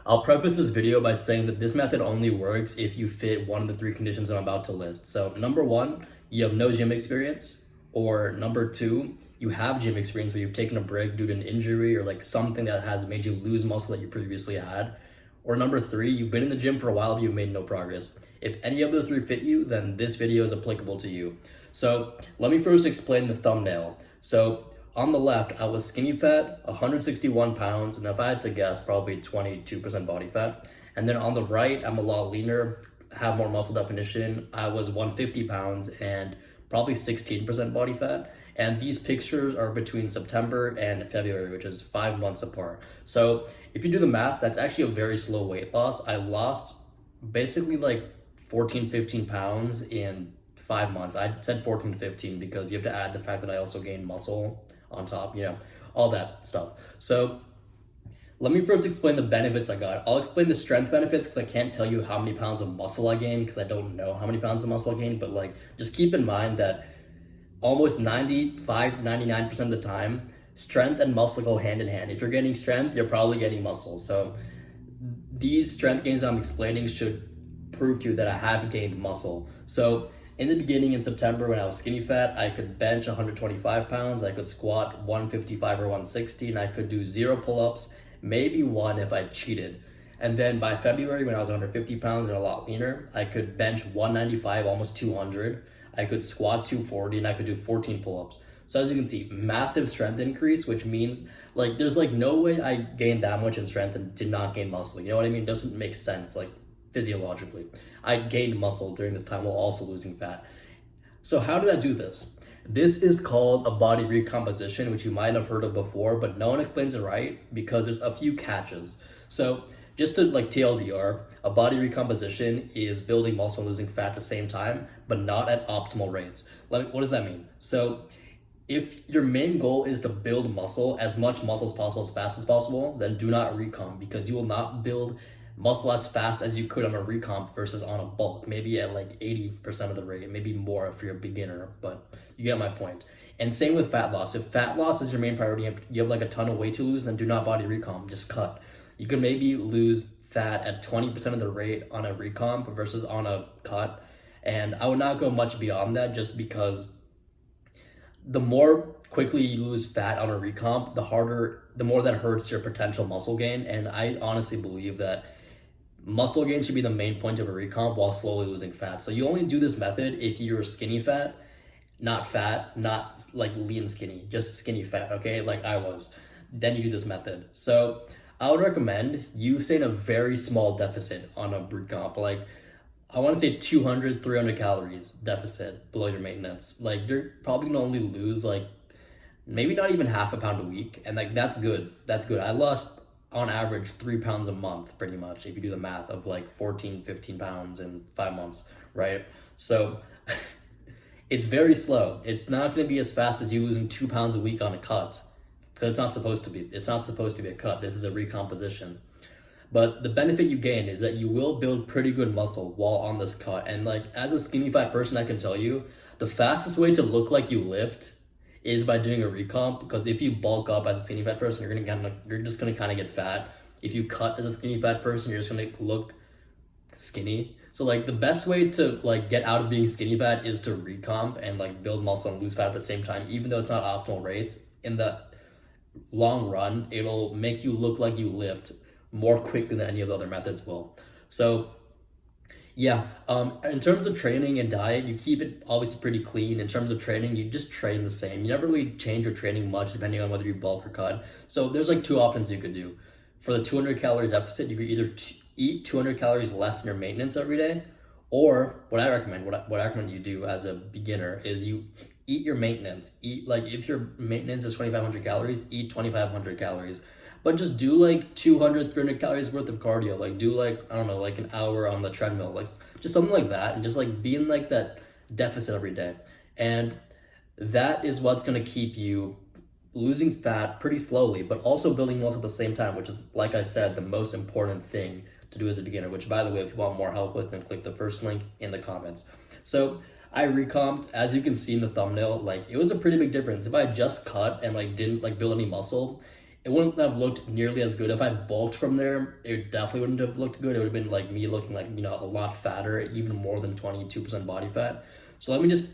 I'll preface this video by saying that this method only works if you fit one of the three conditions I'm about to list. So number one, you have no gym experience, or number two, you have gym experience but you've taken a break due to an injury or like something that has made you lose muscle that you previously had, or number three, you've been in the gym for a while but you've made no progress. If any of those three fit you, then this video is applicable to you. So let me first explain the thumbnail. So on the left, I was skinny fat, 161 pounds, and if I had to guess, probably 22% body fat. And then on the right, I'm a lot leaner, have more muscle definition. I was 150 pounds and probably 16% body fat. And these pictures are between September and February, which is 5 months apart. So if you do the math, that's actually a very slow weight loss. I lost basically like 14, 15 pounds in 5 months. I said 14, 15 because you have to add the fact that I also gained muscle on top, all that stuff. So let me first explain the benefits I got. I'll explain the strength benefits because I can't tell you how many pounds of muscle I gained because I don't know how many pounds of muscle I gained, but like just keep in mind that almost 95, 99% of the time, strength and muscle go hand in hand. If you're getting strength, you're probably getting muscle. So these strength gains I'm explaining should prove to you that I have gained muscle. So in the beginning, in September, when I was skinny fat, I could bench 125 pounds, I could squat 155 or 160, and I could do 0 pull-ups, maybe 1 if I cheated. And then by February, when I was 150 pounds and a lot leaner, I could bench 195, almost 200. I could squat 240, and I could do 14 pull-ups. So as you can see, massive strength increase, which means like there's like no way I gained that much in strength and did not gain muscle. You know what I mean? It doesn't make sense, like physiologically. I gained muscle during this time while also losing fat. So how did I do this? This is called a body recomposition, which you might have heard of before, but no one explains it right because there's a few catches. So just to like TLDR, a body recomposition is building muscle and losing fat at the same time, but not at optimal rates. What does that mean? So if your main goal is to build muscle, as much muscle as possible, as fast as possible, then do not recomp because you will not build muscle as fast as you could on a recomp versus on a bulk, maybe at like 80% of the rate, maybe more if you're a beginner, but you get my point. And same with fat loss. If fat loss is your main priority, you have like a ton of weight to lose, then do not body recomp, just cut. You could maybe lose fat at 20% of the rate on a recomp versus on a cut. And I would not go much beyond that just because the more quickly you lose fat on a recomp, the more that hurts your potential muscle gain. And I honestly believe that muscle gain should be the main point of a recomp while slowly losing fat. So you only do this method if you're skinny fat, not like lean skinny, just skinny fat, okay? Like I was. Then you do this method. So I would recommend you stay in a very small deficit on a recomp. Like I want to say 200, 300 calories deficit below your maintenance. Like you're probably gonna only lose like maybe not even half a pound a week. And like that's good. That's good. I lost on average 3 pounds a month pretty much if you do the math of like 14, 15 pounds in 5 months, right? So it's very slow. It's not going to be as fast as you losing 2 pounds a week on a cut because it's not supposed to be. It's not supposed to be a cut. This is a recomposition. But the benefit you gain is that you will build pretty good muscle while on this cut. And like as a skinny fat person, I can tell you the fastest way to look like you lift is by doing a recomp, because if you bulk up as a skinny fat person, you're just gonna kind of get fat. If you cut as a skinny fat person, you're just gonna look skinny. So like the best way to like get out of being skinny fat is to recomp and like build muscle and lose fat at the same time, even though it's not optimal rates. In the long run, it'll make you look like you lift more quickly than any of the other methods will. So yeah, in terms of training and diet, you keep it obviously pretty clean. In terms of training, you just train the same. You never really change your training much depending on whether you bulk or cut. So there's like 2 options you could do. For the 200 calorie deficit, you could either eat 200 calories less in your maintenance every day, or what I recommend you do as a beginner is you eat your maintenance. Eat like if your maintenance is 2,500 calories, eat 2,500 calories. But just do like 200, 300 calories worth of cardio. Like do like, I don't know, like an hour on the treadmill, like just something like that. And just like be in like that deficit every day. And that is what's gonna keep you losing fat pretty slowly, but also building muscle at the same time, which is, like I said, the most important thing to do as a beginner, which by the way, if you want more help with, then click the first link in the comments. So I recomped, as you can see in the thumbnail, like it was a pretty big difference. If I just cut and like didn't like build any muscle, It wouldn't have looked nearly as good if I bulked from there. It definitely wouldn't have looked good. It would have been like me looking like, a lot fatter, even more than 22% body fat. So let me just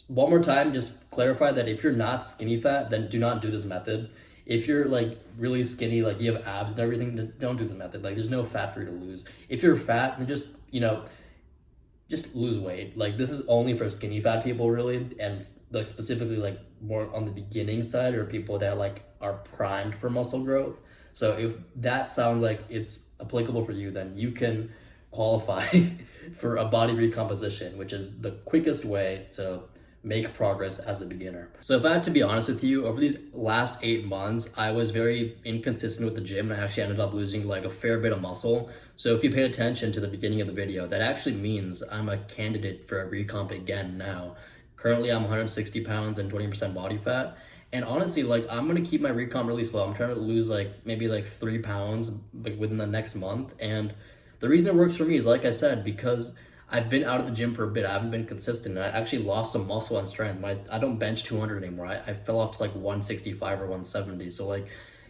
one more time just clarify that if you're not skinny fat, then do not do this method. If you're like really skinny, like you have abs and everything, then don't do this method. Like there's no fat for you to lose. If you're fat, then just lose weight. Like this is only for skinny fat people really, and like specifically like more on the beginning side, or people that like are primed for muscle growth. So if that sounds like it's applicable for you, then you can qualify for a body recomposition, which is the quickest way to make progress as a beginner. So if I had to be honest with you, over these last 8 months, I was very inconsistent with the gym, and I actually ended up losing like a fair bit of muscle. So if you paid attention to the beginning of the video, that actually means I'm a candidate for a recomp again now. Currently, I'm 160 pounds and 20% body fat. And honestly, like I'm gonna keep my recomp really slow. I'm trying to lose like maybe like 3 pounds like within the next month. And the reason it works for me is, like I said, because I've been out of the gym for a bit. I haven't been consistent. I actually lost some muscle and strength. I don't bench 200 anymore. I fell off to like 165 or 170. So like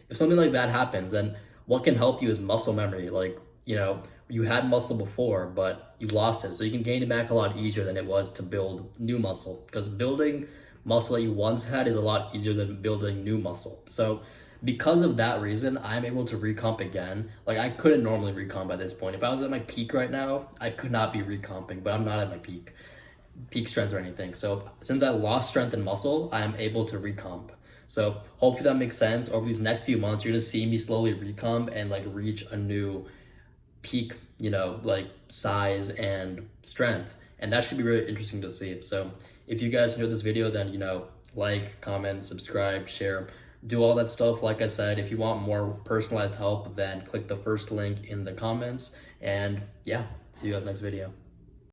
if something like that happens, then what can help you is muscle memory. Like, you had muscle before, but you lost it. So you can gain it back a lot easier than it was to build new muscle, because building muscle that you once had is a lot easier than building new muscle. So because of that reason, I'm able to recomp again. Like I couldn't normally recomp at this point. If I was at my peak right now, I could not be recomping, but I'm not at my peak strength or anything. So since I lost strength and muscle, I am able to recomp. So hopefully that makes sense. Over these next few months, you're gonna see me slowly recomp and like reach a new peak, like size and strength. And that should be really interesting to see. So if you guys enjoyed this video, then, like, comment, subscribe, share, do all that stuff. Like I said, if you want more personalized help, then click the first link in the comments. And yeah, see you guys next video.